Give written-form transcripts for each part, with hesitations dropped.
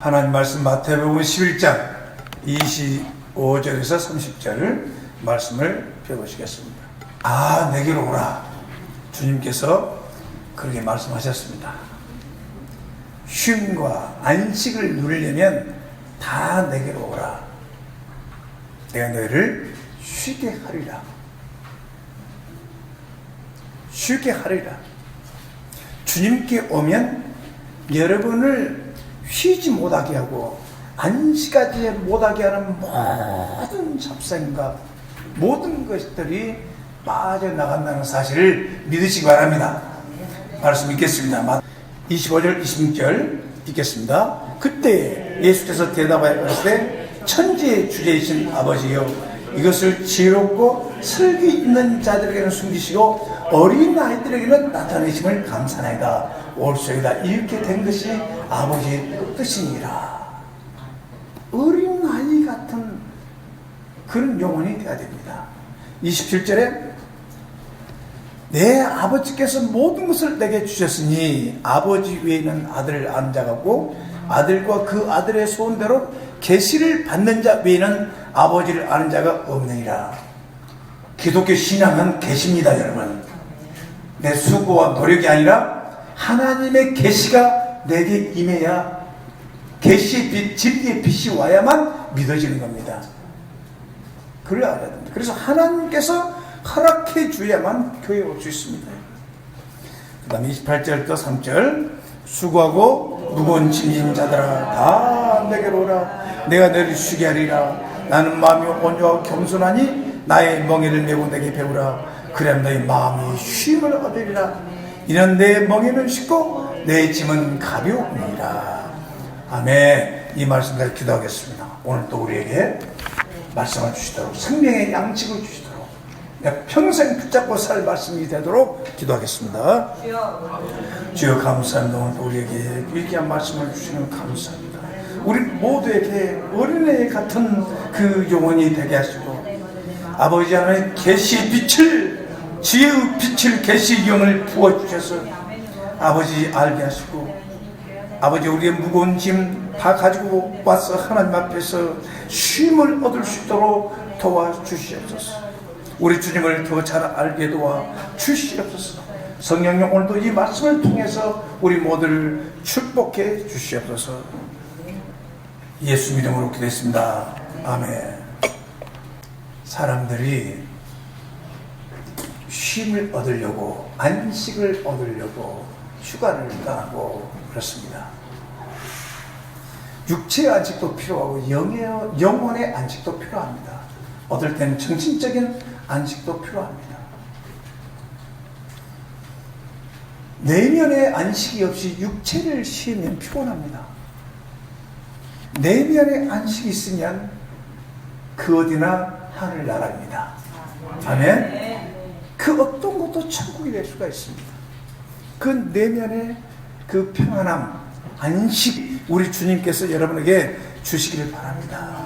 하나님 말씀 마태복음 11장 25절에서 30절 말씀을 펴보시겠습니다. 내게로 오라. 주님께서 그렇게 말씀하셨습니다. 쉼과 안식을 누리려면 다 내게로 오라. 내가 너희를 쉬게 하리라. 쉬게 하리라. 주님께 오면 여러분을 쉬지 못하게 하고 안식하지 못하게 하는 모든 잡생각, 모든 것들이 빠져나간다는 사실을 믿으시기 바랍니다. 말씀 읽겠습니다. 25절 26절 읽겠습니다. 그때 예수께서 대답하여 가로되 천지의 주제이신 아버지여, 이것을 지혜롭고 슬기 있는 자들에게는 숨기시고 어린 아이들에게는 나타내심을 감사나이다. 올소이다. 이렇게 된 것이 아버지의 뜻이니라. 어린 아이 같은 그런 영혼이 되어야 됩니다. 27절에 내 아버지께서 모든 것을 내게 주셨으니 아버지 외에는 아들을 아는 자가 없고 아들과 그 아들의 소원대로 계시를 받는 자 외에는 아버지를 아는 자가 없느니라. 기독교 신앙은 계시입니다, 여러분. 내 수고와 노력이 아니라 하나님의 계시가 내게 임해야, 계시의 빛, 진리의 빛이 와야만 믿어지는 겁니다. 그걸 알아야 됩니다. 그래서 하나님께서 허락해 주야만 교회에 올 수 있습니다. 그 다음에 28절부터 3절 수고하고 무거운 짐진 자들아 다 내게로 오라. 내가 너희를 쉬게 하리라. 나는 마음이 온유하고 겸손하니 나의 멍에를 메고 내게 배우라. 그래야 너희 마음이 쉼을 얻으리라. 이는 내 멍에는 쉽고 내 짐은 가벼우니라. 아멘. 이 말씀까지 기도하겠습니다. 오늘 또 우리에게 말씀을 주시도록, 생명의 양식을 주시도록, 평생 붙잡고 살 말씀이 되도록 기도하겠습니다. 주여 감사합니다. 오늘 우리에게 위대한 말씀을 주시는 감사합니다. 우리 모두에게 어린애 같은 그 영혼이 되게 하시고, 아버지 하나님 계시의 빛을, 지혜의 빛을, 계시의 영을 부어주셔서 아버지 알게 하시고, 아버지 우리의 무거운 짐 다 가지고 와서 하나님 앞에서 쉼을 얻을 수 있도록 도와주시옵소서. 우리 주님을 더 잘 알게 도와주시옵소서. 성령님 오늘도 이 말씀을 통해서 우리 모두를 축복해 주시옵소서. 예수 이름으로 기도했습니다. 아멘. 사람들이 쉼을 얻으려고, 안식을 얻으려고 휴가를 떠나고 그렇습니다. 육체의 안식도 필요하고 영혼의 안식도 필요합니다. 어떨 때는 정신적인 안식도 필요합니다. 내면의 안식이 없이 육체를 쉬면 피곤합니다. 내면의 안식이 있으면 그 어디나 하늘나라입니다. 아멘. 그 어떤 것도 천국이 될 수가 있습니다. 그 내면의 그 평안함, 안식, 우리 주님께서 여러분에게 주시기를 바랍니다.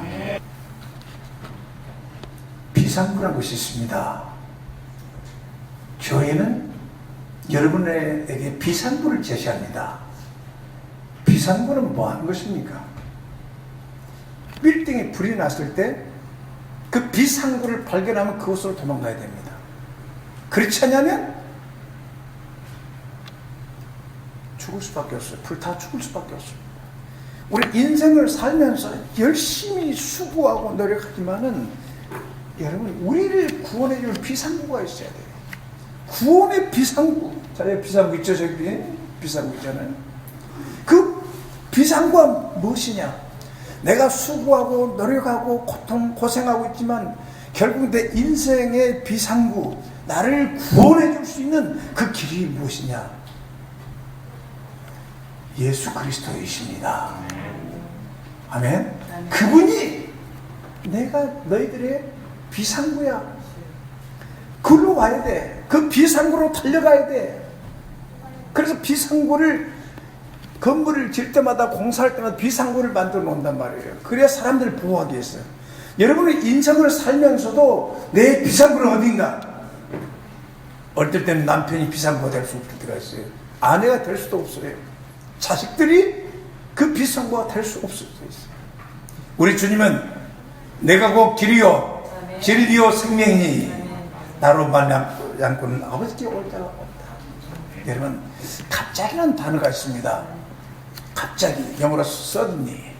비상구라는 것이 있습니다. 교회는 여러분에게 비상구를 제시합니다. 비상구는 뭐 하는 것입니까? 빌딩에 불이 났을 때 그 비상구를 발견하면 그곳으로 도망가야 됩니다. 그렇지 않으면 죽을 수밖에 없어요. 불타 죽을 수밖에 없어요. 우리 인생을 살면서 열심히 수고하고 노력하지만은 여러분, 우리를 구원해 줄 비상구가 있어야 돼요. 구원의 비상구. 자, 여기 비상구 있죠? 저기 비상구 있잖아요. 그 비상구가 무엇이냐? 내가 수고하고 노력하고 고생하고 있지만 결국 내 인생의 비상구, 나를 구원해 줄 수 있는 그 길이 무엇이냐? 예수 그리스도이십니다. 아멘. 그분이 내가 너희들의 비상구야. 그걸로 와야 돼. 그 비상구로 달려가야 돼. 그래서 비상구를, 건물을 질 때마다, 공사할 때마다 비상구를 만들어 놓는단 말이에요. 그래야 사람들을 보호하기 위해서. 여러분의 인생을 살면서도 내 비상구는 어딘가? 어떨 때는 남편이 비상구가 될 수 없을 때가 있어요. 아내가 될 수도 없어요. 자식들이 그 비슷한 될 수 없을 수 있어요. 우리 주님은 내가 곧 길이요 진리요 생명이니 나로 말미암고는 아버지께 올 자가 없다. 여러분, 갑자기라는 단어가 있습니다. 갑자기, 영어로 suddenly,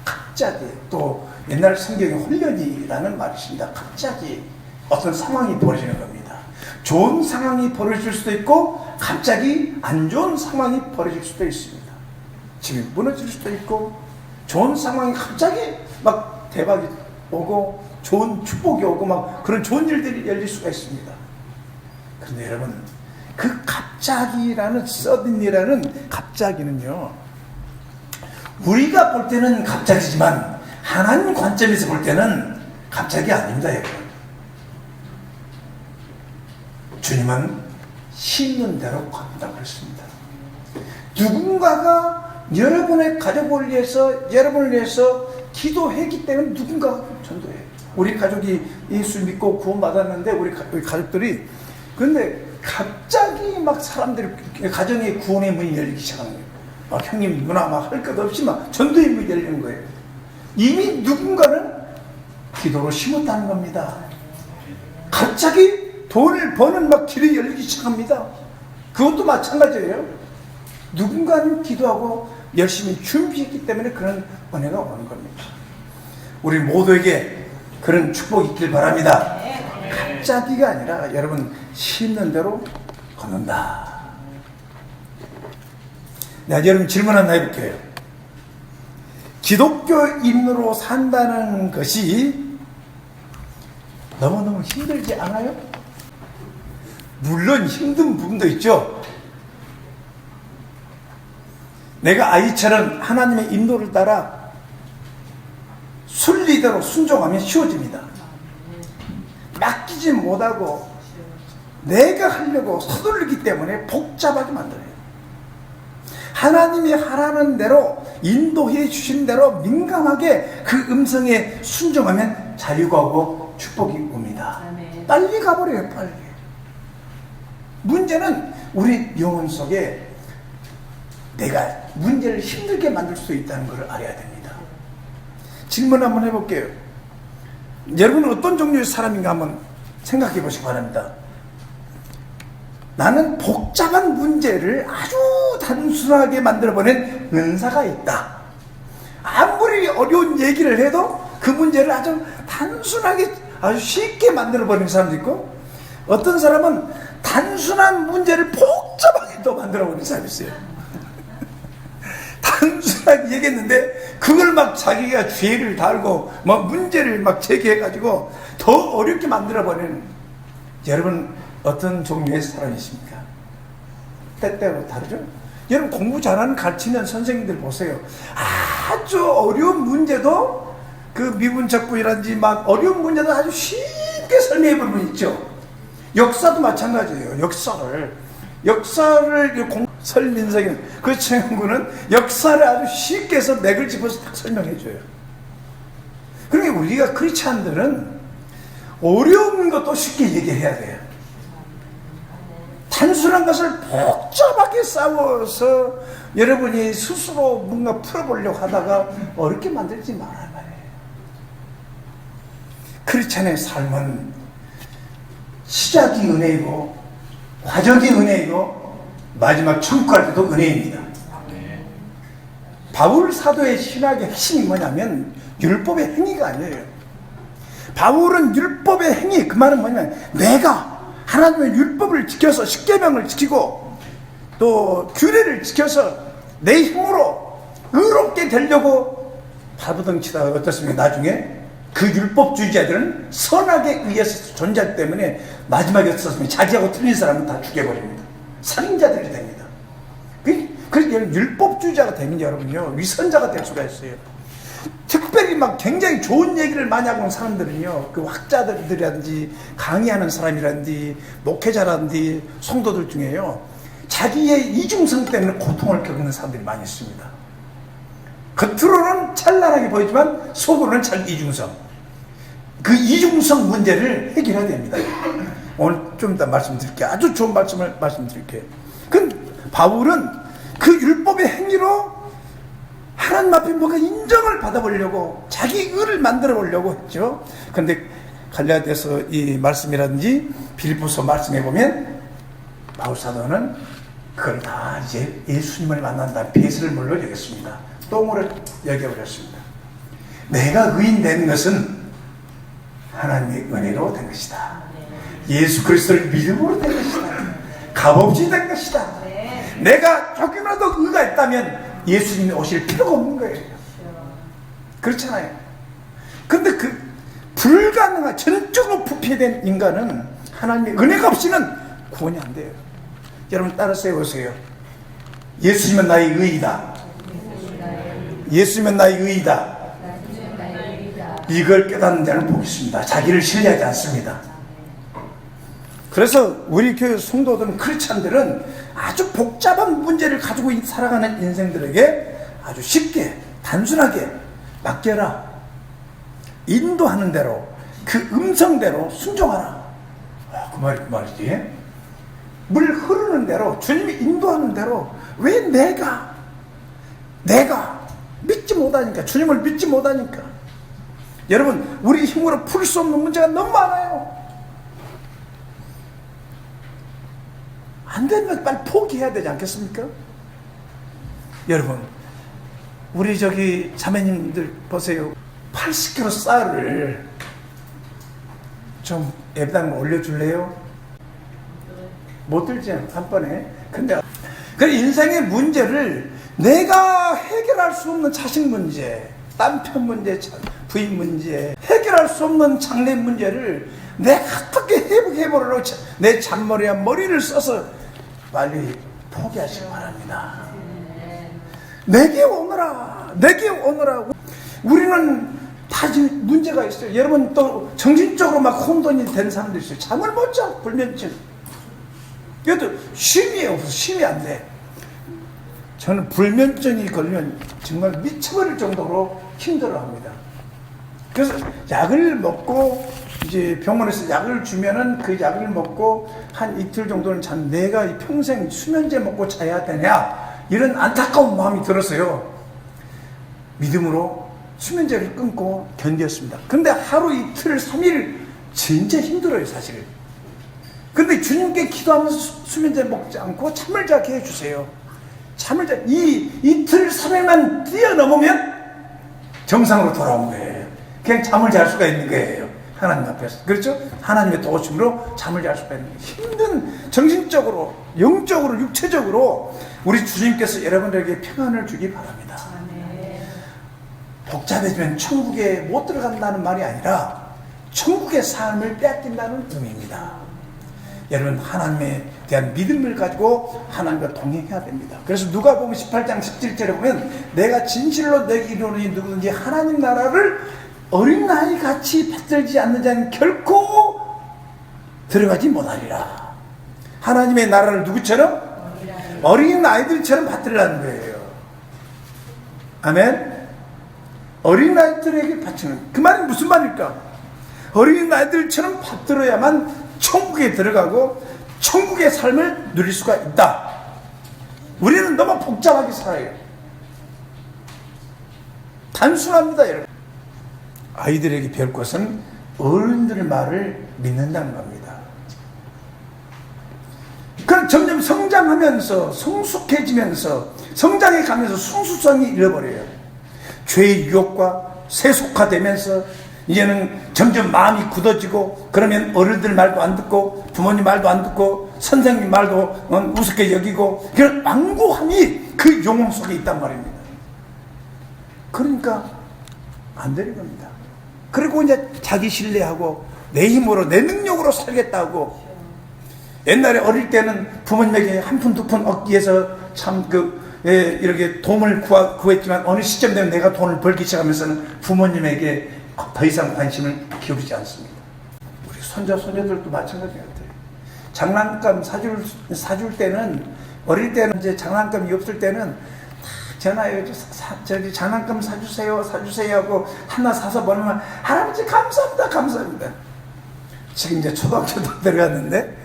갑자기, 또 옛날 성경에 홀연이라는 말이 있습니다. 갑자기 어떤 상황이 벌어지는 겁니다. 좋은 상황이 벌어질 수도 있고 갑자기 안 좋은 상황이 벌어질 수도 있습니다. 집이 무너질 수도 있고 좋은 상황이 갑자기 막 대박이 오고 좋은 축복이 오고 막 그런 좋은 일들이 열릴 수가 있습니다. 그런데 여러분, 그 갑자기라는 suddenly라는 갑자기는요, 우리가 볼 때는 갑자기지만 하나님 관점에서 볼 때는 갑자기 아닙니다. 여러분, 주님은 심는 대로 간다고 했습니다. 누군가가 여러분의 가족을 위해서, 여러분을 위해서 기도했기 때문에 누군가가 전도해요. 우리 가족이 예수 믿고 구원받았는데 우리 가족들이, 근데 갑자기 막 사람들이 가정의 구원의 문이 열리기 시작하는 거예요. 막 형님 누나 막 할 것 없이 막 전도의 문이 열리는 거예요. 이미 누군가는 기도로 심었다는 겁니다. 갑자기 돈을 버는 막 길이 열리기 시작합니다. 그것도 마찬가지예요. 누군가는 기도하고 열심히 준비했기 때문에 그런 은혜가 오는 겁니다. 우리 모두에게 그런 축복이 있길 바랍니다. 갑자기가 아니라 여러분, 심는 대로 걷는다. 네, 여러분 질문 하나 해볼게요. 기독교인으로 산다는 것이 너무너무 힘들지 않아요? 물론 힘든 부분도 있죠. 내가 아이처럼 하나님의 인도를 따라 순리대로 순종하면 쉬워집니다. 맡기지 못하고 내가 하려고 서두르기 때문에 복잡하게 만들어요. 하나님이 하라는 대로, 인도해 주신 대로 민감하게 그 음성에 순종하면 자유가 오고 축복이 옵니다. 빨리 가버려요. 빨리. 문제는 우리 영혼 속에 내가 문제를 힘들게 만들 수 있다는 것을 알아야 됩니다. 질문 한번 해볼게요. 여러분은 어떤 종류의 사람인가 한번 생각해 보시기 바랍니다. 나는 복잡한 문제를 아주 단순하게 만들어버린 은사가 있다. 아무리 어려운 얘기를 해도 그 문제를 아주 단순하게, 아주 쉽게 만들어버리는 사람도 있고, 어떤 사람은 단순한 문제를 복잡하게 또 만들어버리는 사람이 있어요. 단순하게 얘기했는데 그걸 막 자기가 죄를 달고 막 문제를 막 제기해가지고 더 어렵게 만들어버리는, 여러분 어떤 종류의 사람이십니까? 때때로 다르죠? 여러분 공부 잘하는 가르치는 선생님들 보세요. 아주 어려운 문제도 그 미분적분이라든지 막 어려운 문제도 아주 쉽게 설명해 볼 분 있죠. 역사도 마찬가지예요. 역사를 설민석이 그 친구는 역사를 아주 쉽게 해서 맥을 짚어서 딱 설명해 줘요. 그러니까 우리가 크리스찬들은 어려운 것도 쉽게 얘기해야 돼요. 단순한 것을 복잡하게 싸워서 여러분이 스스로 뭔가 풀어보려고 하다가 어렵게 만들지 말아야 말이에요. 크리스찬의 삶은 시작이 은혜이고 과정이 은혜이고 마지막 천국할 때도 은혜입니다. 바울 사도의 신학의 핵심이 뭐냐면 율법의 행위가 아니에요. 바울은 율법의 행위, 그 말은 뭐냐면 내가 하나님의 율법을 지켜서 십계명을 지키고 또 규례를 지켜서 내 힘으로 의롭게 되려고 발버둥치다가 어떻습니까? 나중에 그 율법주의자들은 선악에 의해서 존재하기 때문에 마지막에 어떻습니까? 자기하고 틀린 사람은 다 죽여버립니다. 살인자들이 됩니다. 그래서 율법주의자가 되면 여러분요, 위선자가 될 수가 있어요. 특별히 막 굉장히 좋은 얘기를 많이 하고 있는 사람들은요, 그 학자들이라든지 강의하는 사람이라든지 목회자라든지 성도들 중에요, 자기의 이중성 때문에 고통을 겪는 사람들이 많이 있습니다. 겉으로는 찬란하게 보이지만 속으로는 이중성. 그 이중성 문제를 해결해야 됩니다. 오늘 좀 이따 말씀드릴게요. 아주 좋은 말씀을 말씀드릴게요. 바울은 그 율법의 행위로 하나님 앞에 뭔가 인정을 받아보려고 자기 의를 만들어 보려고 했죠. 그런데 갈라디아서 이 말씀이라든지 빌립보서 말씀해 보면 바울사도는 그걸 다 이제 예수님을 만난다 배설을 물로 여겼습니다. 똥으로 여겨버렸습니다. 내가 의인 된 것은 하나님의 은혜로 된 것이다. 예수 그리스도를 믿음으로 된 것이다. 값없이 된 것이다. 내가 조금이라도 의가 있다면 예수님이 오실 필요가 없는 거예요. 그렇잖아요. 근데 그 불가능한 전적으로 부패된 인간은 하나님의 은혜가 없이는 구원이 안 돼요. 여러분 따라 세우세요. 예수님은 나의 의이다. 예수님은 나의 의이다. 이걸 깨닫는 자는 복이 있습니다. 자기를 신뢰하지 않습니다. 그래서 우리 교회 성도들은 크리스찬들은 아주 복잡한 문제를 가지고 살아가는 인생들에게 아주 쉽게 단순하게 맡겨라. 인도하는 대로 그 음성대로 순종하라. 그 말이지. 물 흐르는 대로 주님이 인도하는 대로 왜 내가 믿지 못하니까 주님을 믿지 못하니까 여러분 우리 힘으로 풀 수 없는 문제가 너무 많아요. 안 되면 빨리 포기해야 되지 않겠습니까? 여러분 우리 저기 자매님들 보세요. 80kg 쌀을 좀 예배당에 올려줄래요? 못 들지 한 번에. 근데 그 인생의 문제를 내가 해결할 수 없는 자식 문제, 남편 문제, 부인 문제, 해결할 수 없는 장래 문제를 내가 어떻게 해보려고 내 잔머리와 머리를 써서 빨리 포기하시기 바랍니다. 내게 오너라. 우리는 다 문제가 있어요. 여러분 또 정신적으로 막 혼돈이 된 사람도 있어요. 잠을 못 자. 불면증. 이것도 쉼이 없어서 쉼이 안 돼. 저는 불면증이 걸리면 정말 미쳐버릴 정도로 힘들어합니다. 그래서 약을 먹고 이제 병원에서 약을 주면은 그 약을 먹고 한 이틀 정도는 잔 내가 평생 수면제 먹고 자야 되냐 이런 안타까운 마음이 들었어요. 믿음으로 수면제를 끊고 견뎠습니다. 근데 하루 이틀 3일 진짜 힘들어요 사실. 근데 주님께 기도하면서 수면제 먹지 않고 잠을 자게 해주세요. 잠을 자 이 이틀 3일만 뛰어넘으면 정상으로 돌아온 거예요. 그냥 잠을 잘 수가 있는 거예요. 하나님 앞에서. 그렇죠? 하나님의 도우심으로 잠을 잘 수가 있는 거예요. 힘든 정신적으로 영적으로 육체적으로 우리 주님께서 여러분들에게 평안을 주기 바랍니다. 복잡해지면 천국에 못 들어간다는 말이 아니라 천국의 삶을 빼앗긴다는 의미입니다. 여러분 하나님에 대한 믿음을 가지고 하나님과 동행해야 됩니다. 그래서 누가복음 18장 17절에 보면 내가 진실로 내게 이르노니 누구든지 하나님 나라를 어린 나이 같이 받들지 않는 자는 결코 들어가지 못하리라. 하나님의 나라를 누구처럼? 어린 아이들처럼 받들라는 거예요. 아멘. 어린 아이들에게 바치는 그 말이 무슨 말일까? 어린 아이들처럼 받들어야만 천국에 들어가고 천국의 삶을 누릴 수가 있다. 우리는 너무 복잡하게 살아요. 단순합니다 여러분. 아이들에게 배울 것은 어른들의 말을 믿는다는 겁니다. 그럼 점점 성장하면서 성숙해지면서 성장해 가면서 순수성이 잃어버려요. 죄의 유혹과 세속화되면서 이제는 점점 마음이 굳어지고 그러면 어른들 말도 안 듣고 부모님 말도 안 듣고 선생님 말도 우습게 여기고 그런 완고함이 그 영혼 속에 있단 말입니다. 그러니까 안 되는 겁니다. 그리고 이제 자기 신뢰하고 내 힘으로 내 능력으로 살겠다고 옛날에 어릴 때는 부모님에게 한 푼 두 푼 얻기 위해서 참 이렇게 도움을 구했지만 어느 시점 되면 내가 돈을 벌기 시작하면서는 부모님에게 더 이상 관심을 기울이지 않습니다. 우리 손자손녀들도 마찬가지 같아요. 장난감 사줄 때는 어릴 때는 이제 장난감이 없을 때는 전화해 저기 장난감 사주세요 하고 하나 사서 보내면 할아버지 감사합니다. 지금 이제 초등학교도 들어갔는데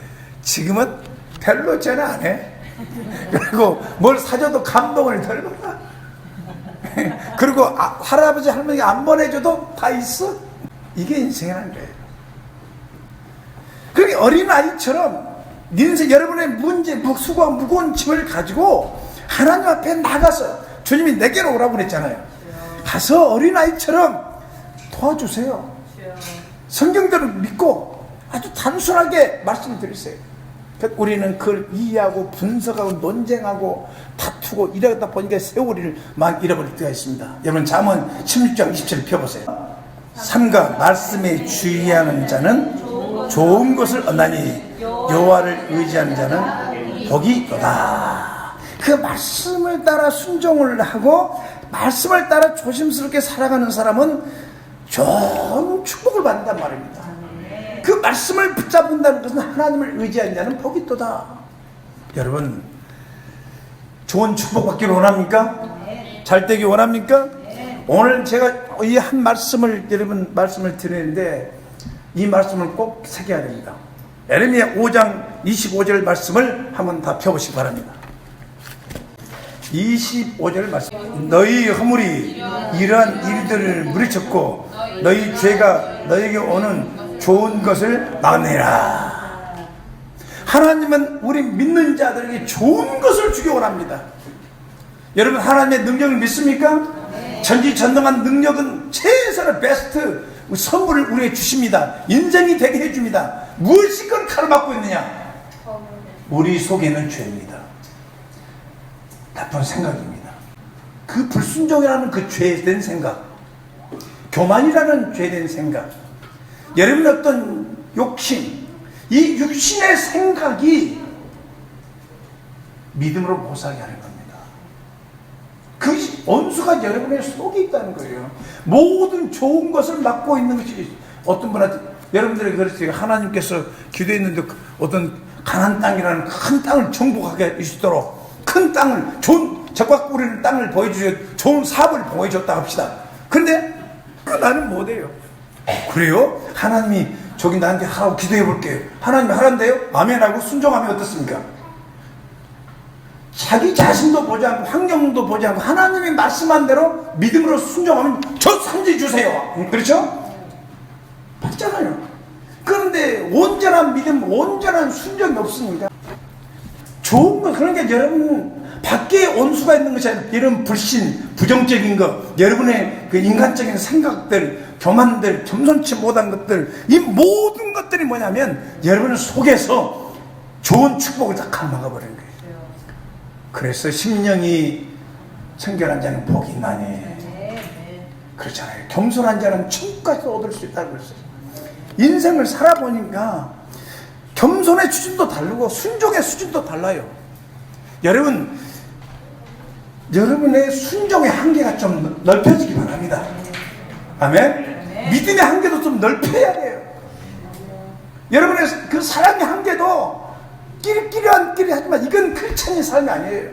지금은 별로 전화 안 해. 그리고 뭘 사줘도 감동을 덜 받아. 그리고 할아버지 할머니가 안 보내줘도 다 있어. 이게 인생이라는 거예요. 그러니까 어린아이처럼 인생 여러분의 문제, 수고와 무거운 짐을 가지고 하나님 앞에 나가서 주님이 내게로 오라고 그랬잖아요. 가서 어린아이처럼 도와주세요. 성경대로 믿고 아주 단순하게 말씀을 드리세요. 우리는 그걸 이해하고 분석하고 논쟁하고 다투고 이러다 보니까 세월을 막 잃어버릴 때가 있습니다. 여러분 잠언 16장 27을 펴보세요. 삼가 말씀에 주의하는 자는 좋은 것을 얻나니 여호와를 의지하는 자는 복이 있도다. 그 말씀을 따라 순종을 하고 말씀을 따라 조심스럽게 살아가는 사람은 좋은 축복을 받는단 말입니다. 그 말씀을 붙잡는다는 것은 하나님을 의지하는 자는 복이 있도다. 여러분 좋은 축복 받기를 원합니까? 잘 되기 원합니까? 오늘 제가 이 한 말씀을 여러분 말씀을 드리는데 이 말씀을 꼭 새겨야 됩니다. 에레미야 5장 25절 말씀을 한번 다 펴보시기 바랍니다. 25절 말씀. 너희 허물이 이러한 일들을 물리쳤고 너희 죄가 너에게 오는 좋은 것을 막내라. 하나님은 우리 믿는 자들에게 좋은 것을 주기 원합니다. 여러분 하나님의 능력을 믿습니까? 전지전능한 능력은 최선의 베스트 선물을 우리에게 주십니다. 인생이 되게 해줍니다. 무엇이 그걸 가로막고 있느냐? 우리 속에는 죄입니다. 나쁜 생각입니다. 그 불순종이라는 그 죄된 생각, 교만이라는 죄된 생각, 여러분 어떤 욕심, 이 육신의 생각이 믿음으로 못 살게 하는 겁니다. 그 원수가 여러분의 속에 있다는 거예요. 모든 좋은 것을 막고 있는 것이 어떤 분한테 여러분들이 그랬어요. 하나님께서 기도했는데 어떤 가나안 땅이라는 큰 땅을 정복하게 해주도록 큰 땅을 좋은 적과 꾸리는 땅을 보여주셔 좋은 사업을 보여줬다 합시다. 그런데 나는 못해요. 그래요? 하나님이 저기 나한테 하라고 기도해 볼게요. 하나님이 하란대요? 아멘하고 순종하면 어떻습니까? 자기 자신도 보지 않고 환경도 보지 않고 하나님이 말씀한 대로 믿음으로 순종하면 저 산지 주세요. 그렇죠? 받잖아요. 그런데 온전한 믿음, 온전한 순종이 없으니까 좋은 거, 그러니까 여러분 밖에 온수가 있는 것이 아니라 이런 불신, 부정적인 것, 여러분의 그 인간적인 생각들, 교만들, 겸손치 못한 것들, 이 모든 것들이 뭐냐면 여러분 속에서 좋은 축복을 다 가로막아버리는 거예요. 그래서 심령이 청결한 자는 복이 있나니 그렇잖아요. 겸손한 자는 천국까지 얻을 수 있다고 그랬어요. 인생을 살아보니까 겸손의 수준도 다르고 순종의 수준도 달라요. 여러분, 여러분의 순종의 한계가 좀 넓혀지기 바랍니다. 아멘? 믿음의 한계도 좀 넓혀야 돼요. 여러분의 그 사랑의 한계도 끼리끼리 하지만 이건 크리스찬의 삶이 아니에요.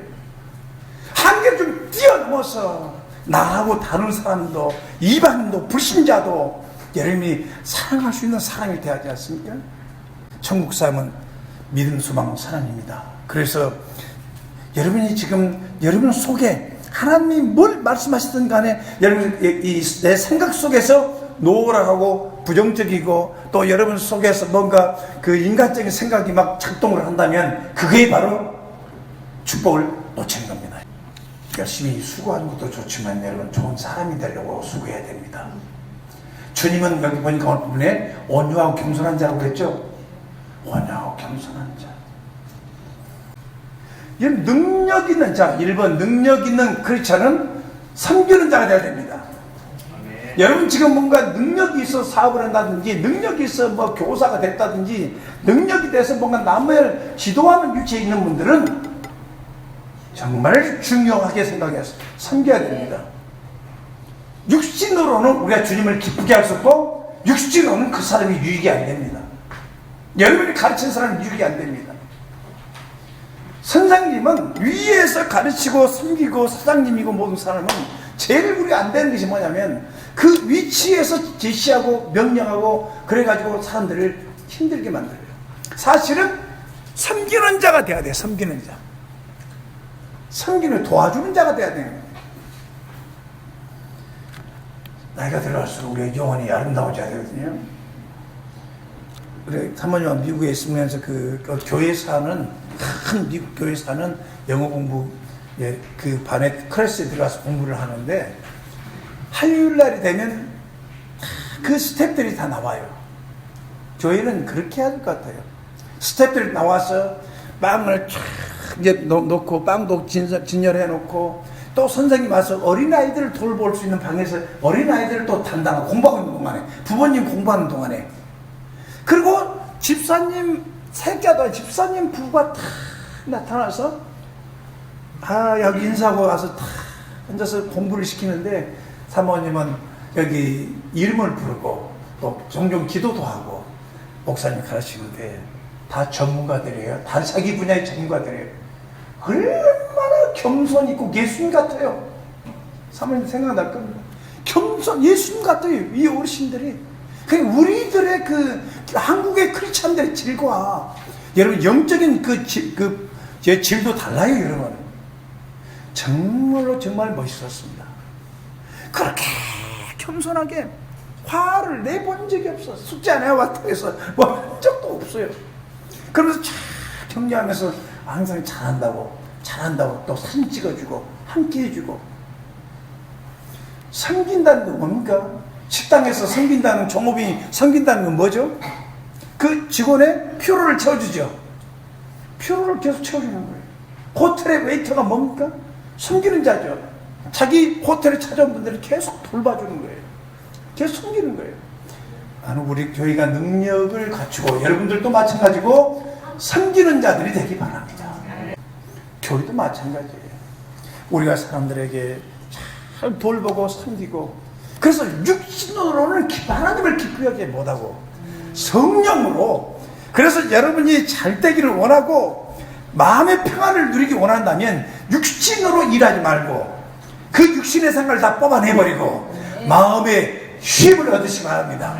한계를 좀 뛰어넘어서 나하고 다른 사람도 이방인도 불신자도 여러분이 사랑할 수 있는 사랑이 되어야지 않습니까? 천국 삶은 믿음, 소망, 사랑입니다. 그래서 여러분이 지금 여러분 속에 하나님이 뭘 말씀하시든 간에 여러분 내 생각 속에서 노골하고 부정적이고 또 여러분 속에서 뭔가 그 인간적인 생각이 막 작동을 한다면 그게 바로 축복을 놓치는 겁니다. 열심히 수고하는 것도 좋지만 여러분 좋은 사람이 되려고 수고해야 됩니다. 주님은 여기 보니까 오늘 부분에 온유하고 겸손한 자라고 그랬죠. 온유하고 겸손한 자. 이런 능력 있는 자, 1번 능력 있는 크리스찬은 섬기는 자가 되어야 됩니다. 여러분 지금 뭔가 능력이 있어 사업을 한다든지 능력이 있어 뭐 교사가 됐다든지 능력이 돼서 뭔가 남을 지도하는 위치에 있는 분들은 정말 중요하게 생각해서 섬겨야 됩니다. 육신으로는 우리가 주님을 기쁘게 할 수 없고 육신으로는 그 사람이 유익이 안 됩니다. 여러분이 가르친 사람이 유익이 안 됩니다. 선생님은 위에서 가르치고 섬기고 사장님이고 모든 사람은 제일 우리 안 되는 것이 뭐냐면 그 위치에서 제시하고 명령하고 그래가지고 사람들을 힘들게 만들어요. 사실은 섬기는 자가 돼야 돼. 섬기는 자, 섬기는 도와주는 자가 돼야 돼요. 나이가 들어갈수록 우리의 영혼이 아름다워져야 되거든요. 우리 사모님은 미국에 있으면서 그 교회사는, 큰 미국 교회사는 영어 공부, 그 반에 클래스에 들어가서 공부를 하는데, 화요일 날이 되면 그 스태프들이 다 나와요. 교회는 그렇게 해야 될 것 같아요. 스태프들이 나와서 빵을 쫙 이제 놓고, 빵도 진열해 놓고, 또 선생님 와서 어린아이들을 돌볼 수 있는 방에서 어린아이들을 또 담당하고, 공부하고 있는 동안에, 부모님 공부하는 동안에, 그리고 집사님 새끼도 집사님 부부가 다 나타나서 여기 인사하고 와서 다 앉아서 공부를 시키는데, 사모님은 여기 이름을 부르고 또 종종 기도도 하고 목사님 가르치는데, 다 전문가들이에요. 다 자기 분야의 전문가들이에요. 얼마나 겸손 있고 예수님 같아요. 사모님 생각날 겁니다. 겸손 예수님 같아요. 이 어르신들이. 우리들의 그 한국의 크리스찬들의 질과 여러분 영적인 그 질도 달라요. 여러분 정말 멋있었습니다. 그렇게 겸손하게 화를 내본 적이 없어. 숙제 안 해왔다고 해서 뭐 한 적도 없어요. 그러면서 쫙 격려하면서 항상 잘한다고 또 사진 찍어주고 함께 해주고. 섬긴다는 건 뭡니까? 식당에서 섬긴다는, 종업이 섬긴다는 건 뭐죠? 그 직원의 피로를 채워주죠. 피로를 계속 채워주는 거예요. 호텔의 웨이터가 뭡니까? 섬기는 자죠. 자기 호텔에 찾아온 분들을 계속 돌봐주는 거예요. 계속 섬기는 거예요. 나는 우리 교회가 능력을 갖추고, 여러분들도 마찬가지고 섬기는 자들이 되기 바랍니다. 교회도 마찬가지예요. 우리가 사람들에게 잘 돌보고 섬기고, 그래서 육신으로는 하나님을 기쁘게 못하고 성령으로, 그래서 여러분이 잘 되기를 원하고 마음의 평안을 누리기 원한다면 육신으로 일하지 말고 그 육신의 생각을 다 뽑아내버리고 마음의 쉼을 얻으시기 바랍니다.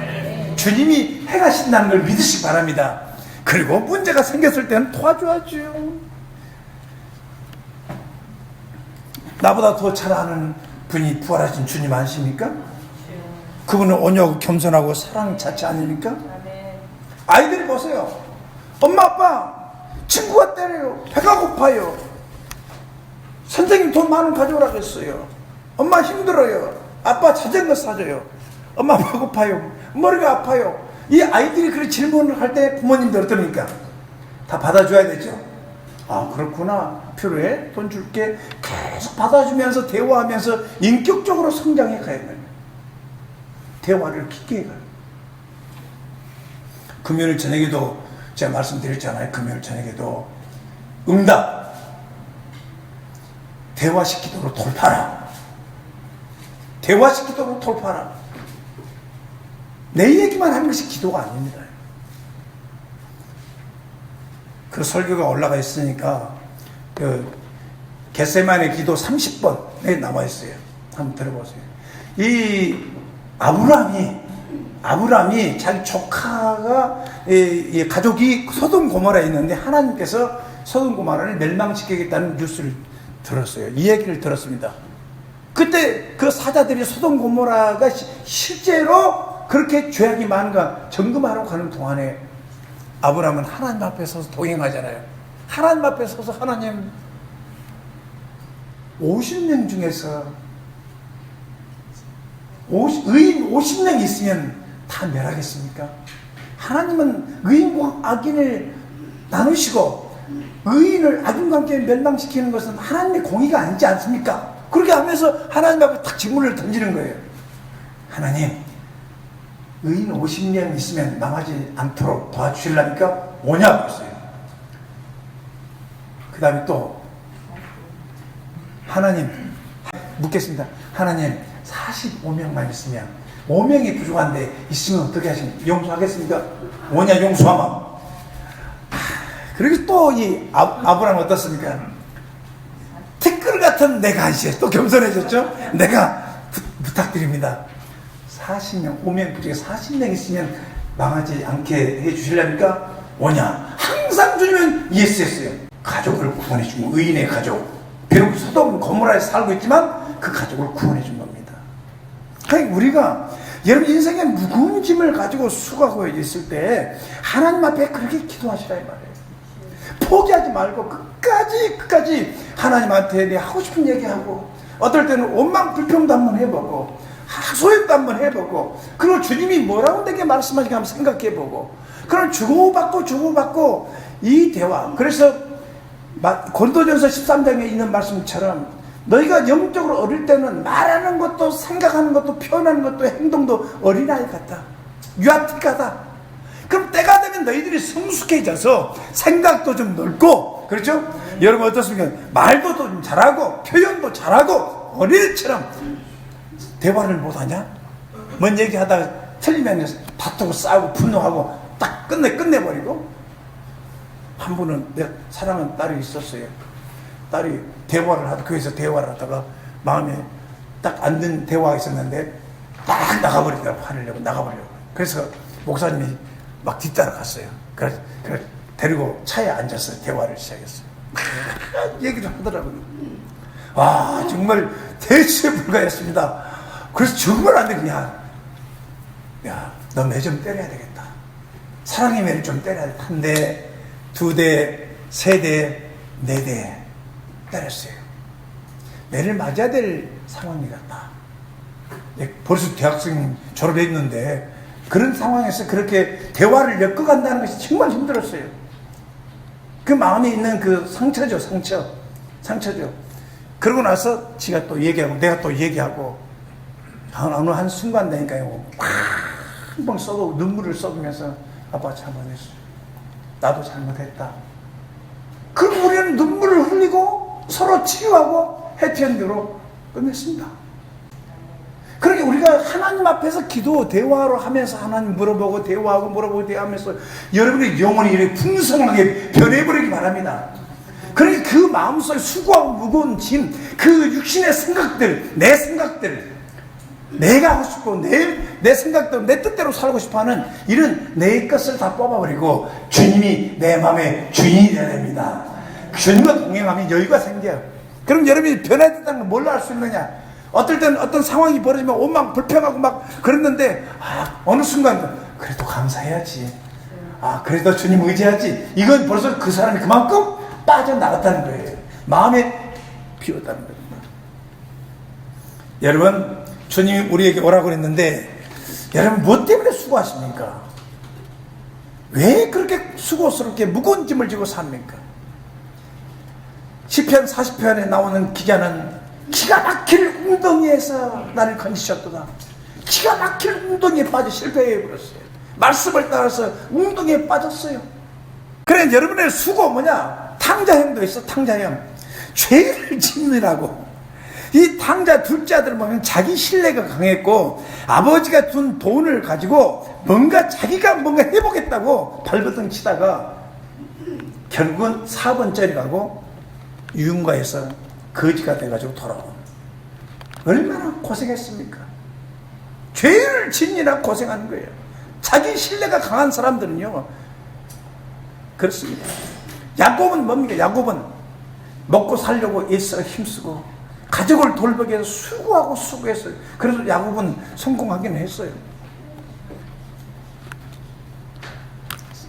주님이 행하신다는 걸 믿으시기 바랍니다. 그리고 문제가 생겼을 때는 도와줘야죠. 나보다 더 잘하는 분이 부활하신 주님 아십니까? 그분은 온유하고 겸손하고 사랑 자체 아닙니까? 아이들이 보세요. 엄마 아빠 친구가 때려요. 배가 고파요. 선생님 돈 많은 가져오라고 했어요. 엄마 힘들어요. 아빠 자전거 사줘요. 엄마 배고파요. 머리가 아파요. 이 아이들이 그런 질문을 할 때 부모님들 어떻습니까? 다 받아줘야 되죠. 그렇구나. 필요해? 돈 줄게. 계속 받아주면서 대화하면서 인격적으로 성장해 가야 돼요. 대화를 깊게 해가요. 금요일 저녁에도 제가 말씀드렸잖아요. 금요일 저녁에도 응답, 대화시키도록 돌파라. 대화시키도록 돌파라. 내 얘기만 하는 것이 기도가 아닙니다. 그 설교가 올라가 있으니까 그 겟세마네 기도 30번에 나와 있어요. 한번 들어보세요. 이 아브라함이 자기 조카가 가족이 소돔 고모라에 있는데 하나님께서 소돔 고모라를 멸망시키겠다는 뉴스를 들었어요. 이 얘기를 들었습니다. 그때 그 사자들이 소돔 고모라가 실제로 그렇게 죄악이 많은가 점검하러 가는 동안에 아브라함은 하나님 앞에 서서 동행하잖아요. 하나님 앞에 서서 하나님 50명 중에서 의인 50명 있으면 다 멸하겠습니까? 하나님은 의인과 악인을 나누시고 의인을 악인과 함께 멸망시키는 것은 하나님의 공의가 아니지 않습니까? 그렇게 하면서 하나님 앞에 딱 질문을 던지는 거예요. 하나님, 의인 50명 있으면 망하지 않도록 도와주실랍니까? 뭐냐고 했어요. 그 다음에 또 하나님 묻겠습니다. 하나님 45명만 있으면 5명이 부족한데 있으면 어떻게 하십니까? 용서하겠습니까? 뭐냐 용서하마. 그리고 또 이 아브라함은 어떻습니까? 티끌 같은 내가 이제 또 겸손해졌죠? 내가 부탁드립니다. 40명, 5명 부족해 40명 있으면 망하지 않게 해주실랍니까? 뭐냐? 항상 주님은 예스 했어요. 가족을 구원해주고 의인의 가족. 비록 소돔 고모라에 살고 있지만 그 가족을 구원해준 겁니다. 그러니까 우리가 여러분 인생의 무거운 짐을 가지고 수고하고 있을 때 하나님 앞에 그렇게 기도하시라 이 말이에요. 포기하지 말고 끝까지 하나님한테 내 하고 싶은 얘기하고, 어떨 때는 원망 불평도 한번 해보고 하소연도 한번 해보고, 그리고 주님이 뭐라고 내게 말씀하시는가 한번 생각해보고, 그럼 주고받고 이 대화. 그래서 고린도전서 13장에 있는 말씀처럼 너희가 영적으로 어릴 때는 말하는 것도 생각하는 것도 표현하는 것도 행동도 어린아이 같다, 유아틱하다. 그럼 때가 되면 너희들이 성숙해져서 생각도 좀 넓고, 그렇죠? 여러분 어떻습니까? 말도 좀 잘하고 표현도 잘하고 어린애처럼 대화를 못하냐? 뭔 얘기하다가 틀리면 다투고 싸우고 분노하고 딱 끝내버리고. 한 분은 내 사랑하는 딸이 있었어요. 딸이 교회에서 대화를 하다가 마음에 딱 안 든 대화가 있었는데 막 나가버리더라고. 화를 내고 나가버리고. 그래서 목사님이 막 뒤따라갔어요. 그래서 데리고 차에 앉아서 대화를 시작했어요. 얘기를 하더라고요. 와, 정말 대수에 불과했습니다. 그래서 정말 안 되냐. 야, 너 매 좀 때려야 되겠다. 사랑의 매를 좀 때려야 되겠다. 한 대, 두 대, 세 대, 네 대 때렸어요. 매를 맞아야 될 상황이 같다. 벌써 대학생 졸업했는데 그런 상황에서 그렇게 대화를 엮어간다는 것이 정말 힘들었어요. 그 마음에 있는 그 상처죠. 상처죠. 그러고 나서 지가 또 얘기하고 내가 또 얘기하고, 어느 한 순간 되니까요, 펑펑 쏟고 눈물을 쏟으면서 아빠 잘못했어. 나도 잘못했다. 그럼 우리는 눈물을 흘리고 서로 치유하고 해피엔드로 끝냈습니다. 그러니까 우리가 하나님 앞에서 기도, 대화로 하면서 하나님 물어보고 대화하고 대화하면서 여러분의 영혼이 이렇게 풍성하게 변해버리기 바랍니다. 그러니까 그 마음속에 수고하고 무거운 짐, 그 육신의 생각들, 내 생각들, 내가 하고 싶고 내 생각대로 내 뜻대로 살고 싶어하는 이런 내 것을 다 뽑아버리고 주님이 내 마음의 주인이 되어야 됩니다. 주님과 동행하면 여유가 생겨요. 그럼 여러분이 변화됐다는 걸 뭘로 알 수 있느냐? 어떨 때는 어떤 상황이 벌어지면 원망 불평하고 막 그랬는데, 어느 순간 그래도 감사해야지, 그래도 주님 의지하지. 이건 벌써 그 사람이 그만큼 빠져나갔다는 거예요. 마음에 비웠다는 겁니다. 여러분, 주님이 우리에게 오라고 그랬는데, 여러분 무엇 때문에 수고하십니까? 왜 그렇게 수고스럽게 무거운 짐을 지고 삽니까? 시편 40편에 나오는 기자는 기가 막힐 웅덩이에서 나를 건지셨도다. 기가 막힐 웅덩이에 빠져 실패해버렸어요. 말씀을 따라서 웅덩이에 빠졌어요. 그래, 여러분의 수고 뭐냐? 탕자형도 있어. 탕자형. 죄를 짓느라고. 이 탕자 둘째 아들 보면 자기 신뢰가 강했고, 아버지가 준 돈을 가지고 자기가 뭔가 해보겠다고 발버둥 치다가 결국은 4번짜리 가고 유흥가에서 거지가 돼가지고 돌아온. 얼마나 고생했습니까? 죄를 짓느라 고생하는 거예요. 자기 신뢰가 강한 사람들은요 그렇습니다. 야곱은 뭡니까? 야곱은 먹고 살려고 애써 힘쓰고 가족을 돌보기 위해서 수고했어요. 그래서 야곱은 성공하긴 했어요.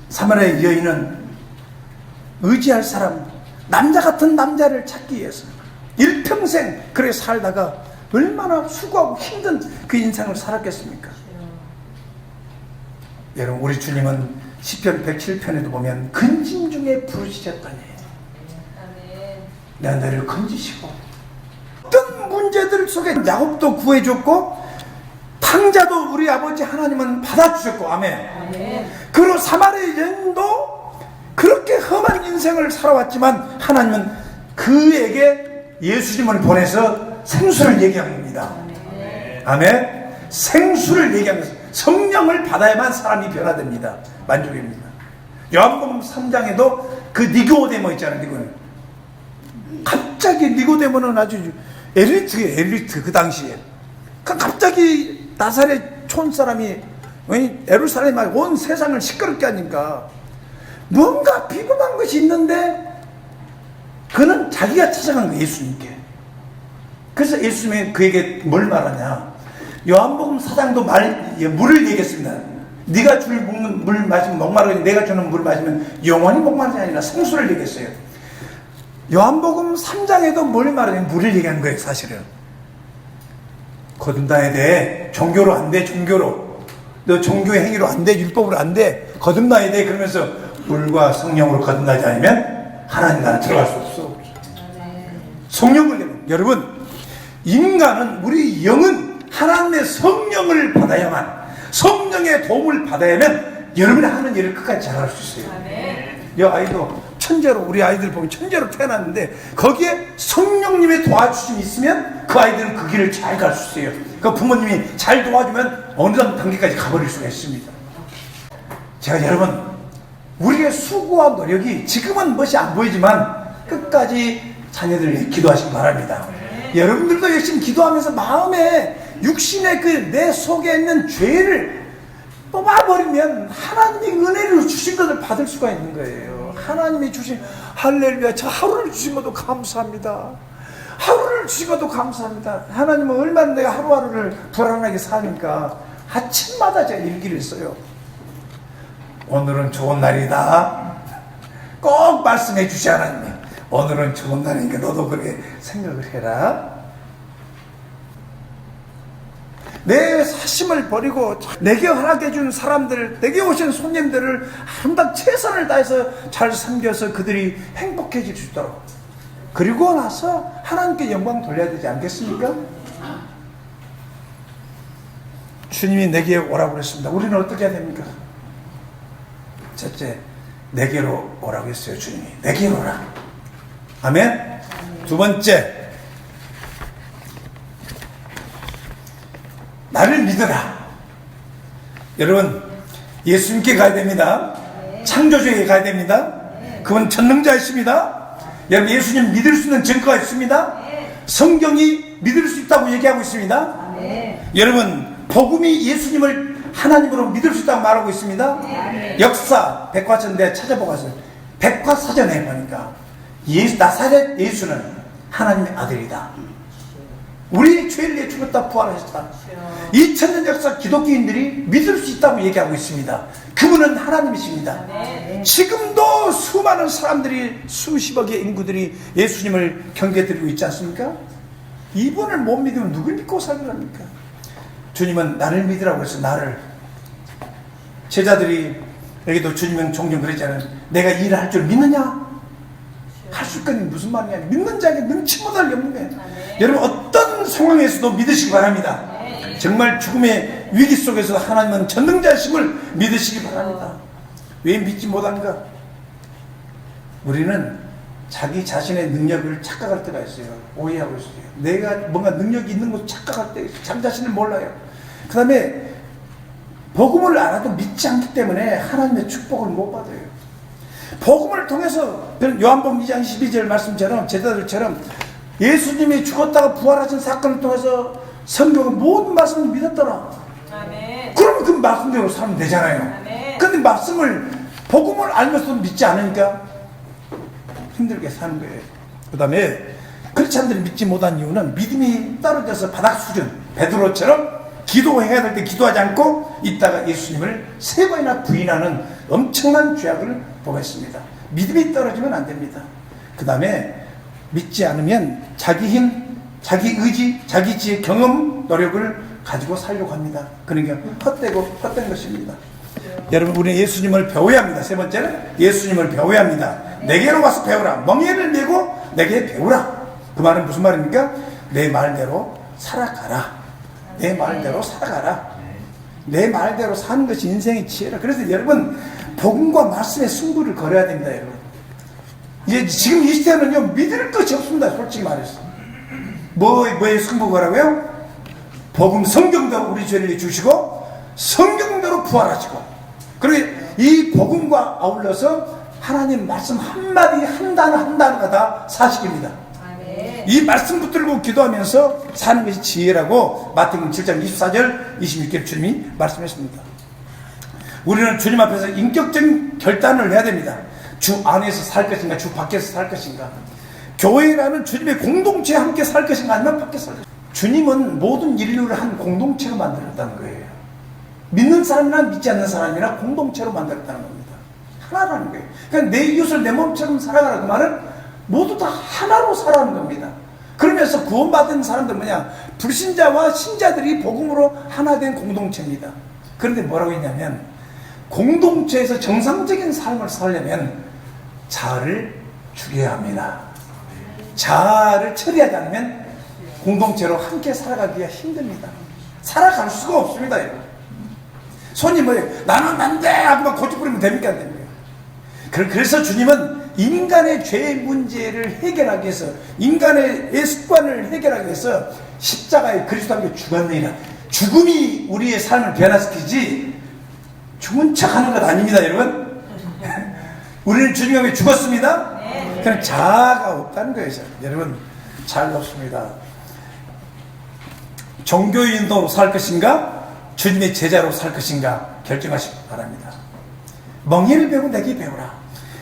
사마리아 여인은 의지할 사람, 남자 같은 남자를 찾기 위해서 일평생 그렇게 살다가 얼마나 수고하고 힘든 그 인생을 살았겠습니까? 여러분, 우리 주님은 시편 107편에도 보면 근심 중에 부르시셨더니 내가 너를 건지시고, 어떤 문제들 속에 야곱도 구해줬고 탕자도 우리 아버지 하나님은 받아주셨고, 아멘. 그리고 사마리아 여인도 그렇게 험한 인생을 살아왔지만 하나님은 그에게 예수님을 보내서 생수를 얘기합니다. 아멘. 생수를 얘기하면서 성령을 받아야만 사람이 변화됩니다. 만족입니다. 요한복음 3장에도 그 니고데모 있잖아요. 니고데모. 갑자기 니고데모는 아주 엘리트 그 당시에. 갑자기 나사렛 촌사람이 예루살렘 말고 온 세상을 시끄럽게 하니까 뭔가 비범한 것이 있는데 그는 자기가 찾아간 거예요, 예수님께. 그래서 예수님이 그에게 뭘 말하냐? 요한복음 4장도 물을 얘기했습니다. 네가 줄 물 마시면 목마르니 내가 주는 물을 마시면 영원히 목마르지 아니라 생수를 얘기했어요. 요한복음 3장에도 뭘 말하냐면 물을 얘기하는 거예요. 사실은 거듭나야 돼. 종교로 안 돼. 종교로 너 종교의 행위로 안 돼. 율법으로 안 돼. 거듭나야 돼. 그러면서 물과 성령으로 거듭나지 않으면 하나님 나라 들어갈 수 없어. 성령을 여러분, 인간은 우리 영은 하나님의 성령을 받아야만, 성령의 도움을 받아야만 여러분이 하는 일을 끝까지 잘할 수 있어요. 이 아이도 천재로, 우리 아이들 보면 천재로 태어났는데 거기에 성령님의 도와주심이 있으면 그 아이들은 그 길을 잘 갈 수 있어요. 그 부모님이 잘 도와주면 어느 단계까지 가버릴 수가 있습니다. 제가 여러분, 우리의 수고와 노력이 지금은 멋이 안 보이지만 끝까지 자녀들에게 기도하시기 바랍니다. 여러분들도 열심히 기도하면서 마음에 육신의 그 내 속에 있는 죄를 뽑아버리면 하나님이 은혜를 주신 것을 받을 수가 있는 거예요. 하나님이 주신, 할렐루야, 저 하루를 주신 것도 감사합니다. 하루를 주신 것도 감사합니다. 하나님은 얼마나 내가 하루하루를 불안하게 사니까 아침마다 제가 일기를 써요. 오늘은 좋은 날이다. 꼭 말씀해 주시 하나님. 오늘은 좋은 날이니까 너도 그렇게 생각을 해라. 내 사심을 버리고 내게 허락해 준 사람들, 내게 오신 손님들을 한번 최선을 다해서 잘 섬겨서 그들이 행복해질 수 있도록, 그리고 나서 하나님께 영광 돌려야 되지 않겠습니까? 주님이 내게 오라고 그랬습니다. 우리는 어떻게 해야 됩니까? 첫째, 내게로 오라고 했어요. 주님이 내게로 오라. 아멘. 두 번째, 나를 믿어라. 여러분, 예수님께 가야 됩니다. 창조주에게 가야 됩니다. 그분 전능자이십니다. 여러분, 예수님 믿을 수 있는 증거가 있습니다. 성경이 믿을 수 있다고 얘기하고 있습니다. 여러분, 복음이 예수님을 하나님으로 믿을 수 있다고 말하고 있습니다. 역사 백과사전에 찾아보고 왔어요. 백과사전에 보니까 나사렛 예수는 하나님의 아들이다. 우리 죄를 위해 죽었다 부활하셨다. 2000년 역사 기독교인들이 믿을 수 있다고 얘기하고 있습니다. 그분은 하나님이십니다. 지금도 수많은 사람들이, 수십억의 인구들이 예수님을 경계드리고 있지 않습니까? 이분을 못 믿으면 누굴 믿고 살리랍니까? 주님은 나를 믿으라고 해서 나를, 제자들이 여기도 주님은 종종 그랬잖아요. 내가 일을 할 줄 믿느냐? 할 수 있거니 무슨 말이냐? 믿는 자에게 능치 못할 게 없는 거예요. 여러분, 어떤 상황에서도 믿으시기 바랍니다. 정말 죽음의 위기 속에서 하나님은 전능자심을 믿으시기 바랍니다. 왜 믿지 못한가? 우리는 자기 자신의 능력을 착각할 때가 있어요. 오해하고 있어요. 내가 뭔가 능력이 있는 것을 착각할 때 자기 자신을 몰라요. 그 다음에 복음을 알아도 믿지 않기 때문에 하나님의 축복을 못 받아요. 복음을 통해서 요한복음 2장 12절 말씀처럼, 제자들처럼 예수님이 죽었다가 부활하신 사건을 통해서 성경의 모든 말씀을 믿었더라. 그러면 그 말씀대로 살면 되잖아요. 그런데 말씀을, 복음을 알면서도 믿지 않으니까 힘들게 사는 거예요. 그 다음에 크리스찬들이 믿지 못한 이유는 믿음이 떨어져서 바닥 수준, 베드로처럼 기도해야 될 때 기도하지 않고 있다가 예수님을 3번이나 부인하는 엄청난 죄악을 범했습니다. 믿음이 떨어지면 안 됩니다. 그 다음에 믿지 않으면 자기 힘, 자기 의지, 자기 지혜, 경험, 노력을 가지고 살려고 합니다. 그러니까 헛된 것입니다. 여러분, 우리는 예수님을 배워야 합니다. 세 번째는 예수님을 배워야 합니다. 내게로 와서 배우라. 멍에를 메고 내게 배우라. 그 말은 무슨 말입니까? 내 말대로 살아가라. 내 말대로 살아가라. 내 말대로 사는 것이 인생의 지혜라. 그래서 여러분, 복음과 말씀의 승부를 걸어야 됩니다. 여러분, 이제 지금 이 시대는요, 믿을 것이 없습니다. 솔직히 말해서. 뭐의 승부가라고요? 복음, 성경대로 우리 죄를 주시고 성경대로 부활하시고, 그리고 이 복음과 아울러서 하나님 말씀 한마디 한 단어가 다 사실입니다. 이 말씀 붙들고 기도하면서 사는 것이 지혜라고 마태복음 7장 24절 26절 주님이 말씀했습니다. 우리는 주님 앞에서 인격적인 결단을 해야 됩니다. 주 안에서 살 것인가, 주 밖에서 살 것인가. 교회라는 주님의 공동체에 함께 살 것인가, 아니면 밖에 살 것인가. 주님은 모든 인류를 한 공동체로 만들었다는 거예요. 믿는 사람이나 믿지 않는 사람이나 공동체로 만들었다는 겁니다. 하나라는 거예요. 그러니까 내 이웃을 내 몸처럼 살아가라는 말은 모두 다 하나로 살아가는 겁니다. 그러면서 구원받은 사람들 뭐냐? 불신자와 신자들이 복음으로 하나 된 공동체입니다. 그런데 뭐라고 했냐면 공동체에서 정상적인 삶을 살려면 자아를 죽여야 합니다. 자아를 처리하지 않으면 공동체로 함께 살아가기가 힘듭니다. 살아갈 수가 없습니다. 손이 뭐예요? 나는 안 돼! 하고만 고집부리면 됩니까? 안 됩니까? 그래서 주님은 인간의 죄의 문제를 해결하기 위해서, 인간의 습관을 해결하기 위해서 십자가에 그리스도 함께 죽었느니라. 죽음이 우리의 삶을 변화시키지 죽은 척 하는 것 아닙니다, 여러분. 우리는 주님과 함께 죽었습니다. 그냥 자아가 없다는 거예요. 여러분, 잘 없습니다. 종교인으로 살 것인가? 주님의 제자로 살 것인가? 결정하시기 바랍니다. 멍에를 배우고 내게 배우라.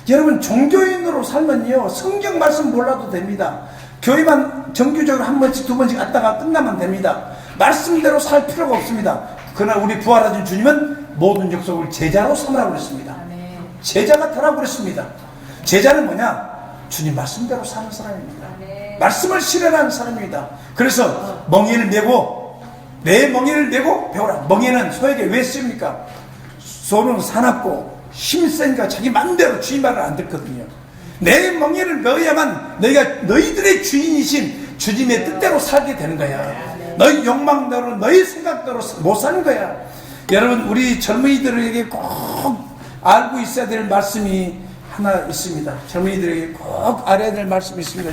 여러분, 종교인으로 살면요, 성경 말씀 몰라도 됩니다. 교회만 정규적으로 한 번씩 두 번씩 갔다가 끝나면 됩니다. 말씀대로 살 필요가 없습니다. 그러나 우리 부활하신 주님은 모든 족속을 제자로 삼으라고 그랬습니다. 제자가 되라고 그랬습니다. 제자는 뭐냐? 주님 말씀대로 사는 사람입니다. 말씀을 실현하는 사람입니다. 그래서 멍에를 메고, 내 멍에를 메고 배우라. 멍에는 소에게 왜 씁니까? 소는 사납고 힘세니까 자기 맘대로 주인 말을 안 듣거든요. 내 멍에를 넣어야만 너희가 너희들의 주인이신 주님의 뜻대로 살게 되는 거야. 너희 욕망대로, 너희 생각대로 못 사는 거야. 여러분, 우리 젊은이들에게 꼭 알고 있어야 될 말씀이 하나 있습니다. 젊은이들에게 꼭 알아야 될 말씀이 있습니다.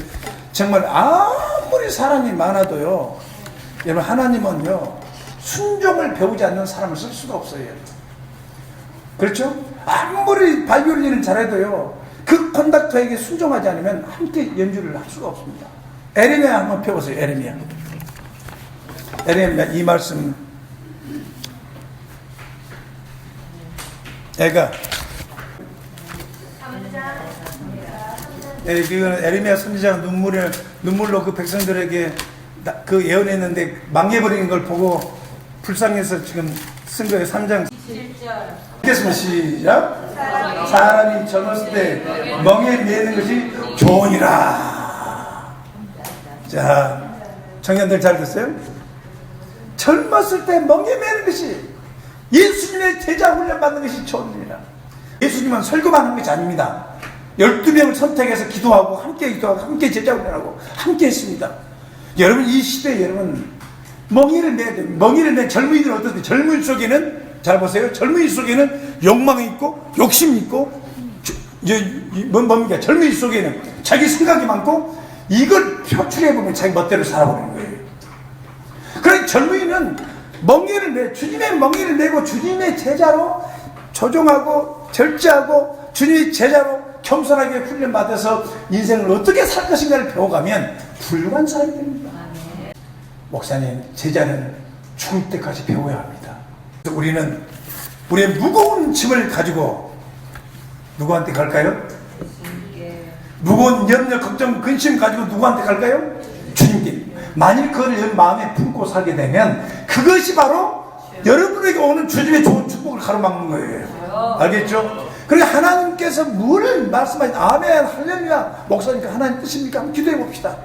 정말 아무리 사람이 많아도요, 여러분, 하나님은요 순종을 배우지 않는 사람을 쓸 수가 없어요. 그렇죠? 아무리 바이올린을 잘해도요, 그 콘닥터에게 순종하지 않으면 함께 연주를 할 수가 없습니다. 에레미야 한번 펴보세요. 에레미야 이 말씀, 애가 그거는 에레미야 선지자가 눈물로 그 백성들에게 그 예언했는데 망해버리는 걸 보고 불쌍해서 지금 쓴 거예요. 3장 7절. 읽겠습니다. 시작. 사람이 젊었을 때 멍에 매는 것이 좋으니라. 자, 청년들 잘 됐어요? 젊었을 때 멍에 매는 것이, 예수님의 제자 훈련 받는 것이 좋으니라. 예수님은 설교만 하는 것이 아닙니다. 12명을 선택해서 기도하고 함께 제자 훈련하고 함께 했습니다. 여러분, 이 시대에 여러분 멍에를 매야 돼요. 멍에를 매 젊은이들은 어떻게? 젊은 속에는, 잘 보세요, 젊은이 속에는 욕망이 있고 욕심이 있고, 뭡니까? 젊은이 속에는 자기 생각이 많고, 이걸 표출해보면 자기 멋대로 살아보는 거예요. 그러니까 젊은이는 멍에를 매, 주님의 멍에를 메고 주님의 제자로 조종하고 절제하고 주님의 제자로 겸손하게 훈련받아서 인생을 어떻게 살 것인가를 배워가면 훌륭한 사람이 됩니다. 목사님, 제자는 죽을 때까지 배워야 합니다. 우리는 우리의 무거운 짐을 가지고 누구한테 갈까요? 무거운 염려, 걱정, 근심 가지고 누구한테 갈까요? 주님께. 만일 그걸 마음에 품고 살게 되면 그것이 바로 여러분에게 오는 주님의 좋은 축복을 가로막는 거예요. 알겠죠? 그러니까 하나님께서 뭘 말씀하신, 아멘, 할렐루야, 목사님께 하나님 뜻입니까? 한번 기도해 봅시다.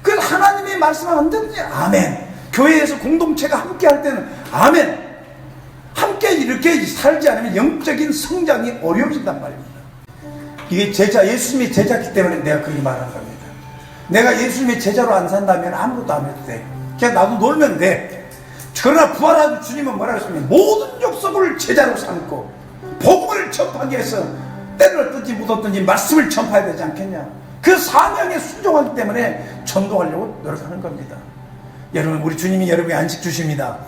그래서 하나님이 말씀하면 안 되는지, 아멘. 교회에서 공동체가 함께 할 때는 아멘. 함께 이렇게 살지 않으면 영적인 성장이 어려워진단 말입니다. 이게 예수님의 제자이기 때문에 내가 그렇게 말하는 겁니다. 내가 예수님의 제자로 안 산다면 아무것도 안 해도 돼. 그냥 나도 놀면 돼. 그러나 부활한 주님은 뭐라고 했습니까? 모든 족속을 제자로 삼고 복음을 전파하기 위해서 때를 얻든지 묻었든지 말씀을 전파해야 되지 않겠냐. 그 사명에 순종하기 때문에 전도하려고 노력하는 겁니다. 여러분, 우리 주님이 여러분에게 안식 주십니다.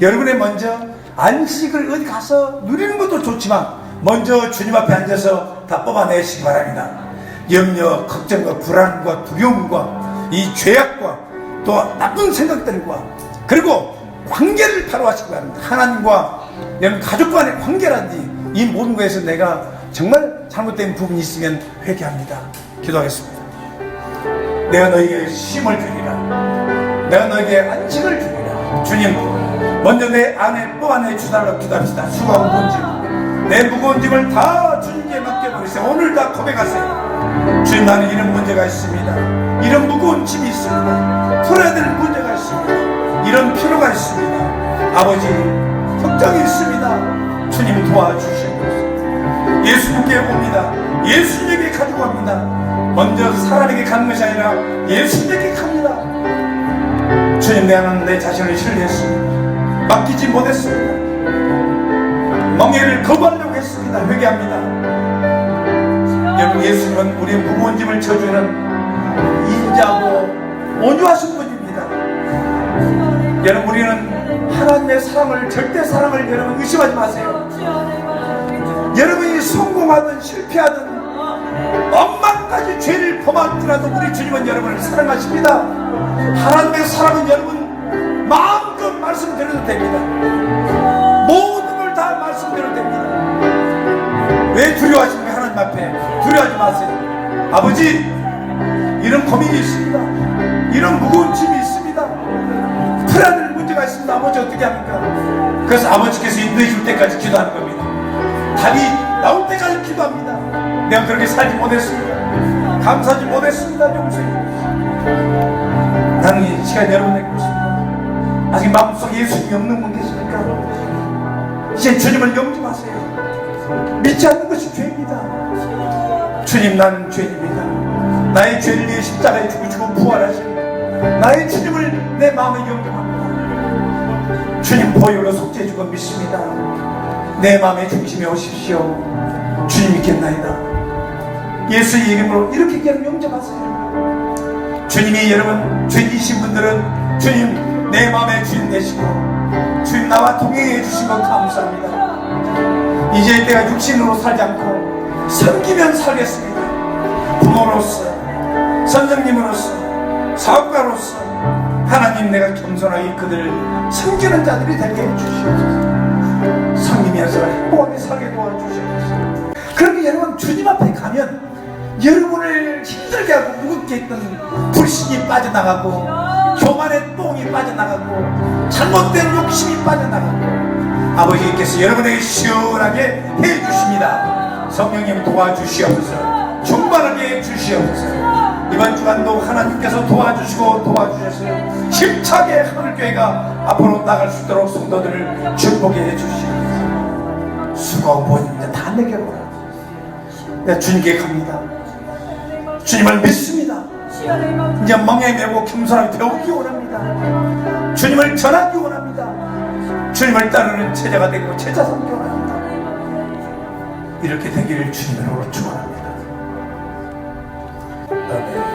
여러분의 먼저 안식을 어디 가서 누리는 것도 좋지만 먼저 주님 앞에 앉아서 다 뽑아내시기 바랍니다. 염려, 걱정과 불안과 두려움과 이 죄악과 또 나쁜 생각들과 그리고 관계를 바로 하시기 바랍니다. 하나님과 여러분 가족 간의 관계라든지 이 모든 것에서 내가 정말 잘못된 부분이 있으면 회개합니다. 기도하겠습니다. 내가 너희에게 힘을 주리라. 내가 너에게 안식을 주리라. 주님, 먼저 내 안에 뽑아내 주달라고 기도합시다. 수고하고 무거운 짐, 내 무거운 짐을 다 주님께 맡겨버리세요. 오늘 다 고백하세요. 주님, 나는 이런 문제가 있습니다. 이런 무거운 짐이 있습니다. 풀어야 될 문제가 있습니다. 이런 필요가 있습니다. 아버지, 걱정이 있습니다. 주님 도와주시옵소서. 예수님께 옵니다. 예수님에게 가지고 갑니다. 먼저 사람에게 가는 것이 아니라 예수님에게 갑니다. 주님, 나는 내 자신을 신뢰했습니다. 맡기지 못했습니다. 멍에를 거부하려고 했습니다. 회개합니다. 여러분, 예수님은 우리의 무거운 짐을 져주는 인자하고 온유하신 분입니다. 여러분, 우리는 하나님의 사랑을, 절대 사랑을 여러분 의심하지 마세요. 여러분이 성공하든 실패하든 억만까지 죄를 범할지라도 우리 주님은 여러분을 사랑하십니다. 하나님의 사랑은 여러분 마음껏 말씀드려도 됩니다. 모든 걸 다 말씀드려도 됩니다. 왜 두려워하십니까? 하나님 앞에 두려워하지 마세요. 아버지, 이런 고민이 있습니다. 이런 무거운 짐이 있습니다. 풀어야 될 문제가 있습니다. 아버지, 어떻게 합니까? 그래서 아버지께서 인도해 줄 때까지 기도하는 겁니다. 답이 나올 때까지 기도합니다. 내가 그렇게 살지 못했습니다. 감사하지 못했습니다. 용서해 주십시오. 나는 이 시간 여러분에게 묻습니다. 아직 마음속에 예수님이 없는 분 계십니까? 이제 주님을 영접하세요. 믿지 않는 것이 죄입니다. 주님, 나는 죄인입니다. 나의 죄를 위해 십자가에 죽으시고 부활하신 나의 주님을 내 마음에 영접합니다. 주님 보혈로 속죄해주고 믿습니다. 내 마음의 중심에 오십시오. 주님 믿겠나이다. 예수의 이름으로 이렇게 여러분 영접하세요. 주님이 여러분 죄인이신 분들은 주님 내 마음의 주인 되시고 주님 나와 동행해 주신 것 감사합니다. 이제 내가 육신으로 살지 않고 섬기면 살겠습니다. 부모로서, 선생님으로서, 사업가로서 하나님, 내가 겸손하게 그들을 섬기는 자들이 되게 해주시옵소서. 섬기면서 행복하게 살게 도와주시옵소서. 그렇게 여러분 주님 앞에 가면 여러분을 힘들게 하고 무겁게 했던 불신이 빠져나가고 교만의 똥이 빠져나가고 잘못된 욕심이 빠져나가고 아버지께서 여러분에게 시원하게 해주십니다. 성령님 도와주시옵소서. 충만하게 해주시옵소서. 이번 주간도 하나님께서 도와주시고 도와주셔서 힘차게 하늘교회가 앞으로 나갈 수 있도록 성도들을 축복해 해주시옵소서. 수고 보입니다. 다 내게로 오라. 내가 주님께 갑니다. 주님을 믿습니다. 이제 멍에 메고 겸손하게 배우기 원합니다. 주님을 전하기 원합니다. 주님을 따르는 제자가 되고 제자 삼기 원합니다. 이렇게 되기를 주님으로 축원합니다. 아멘.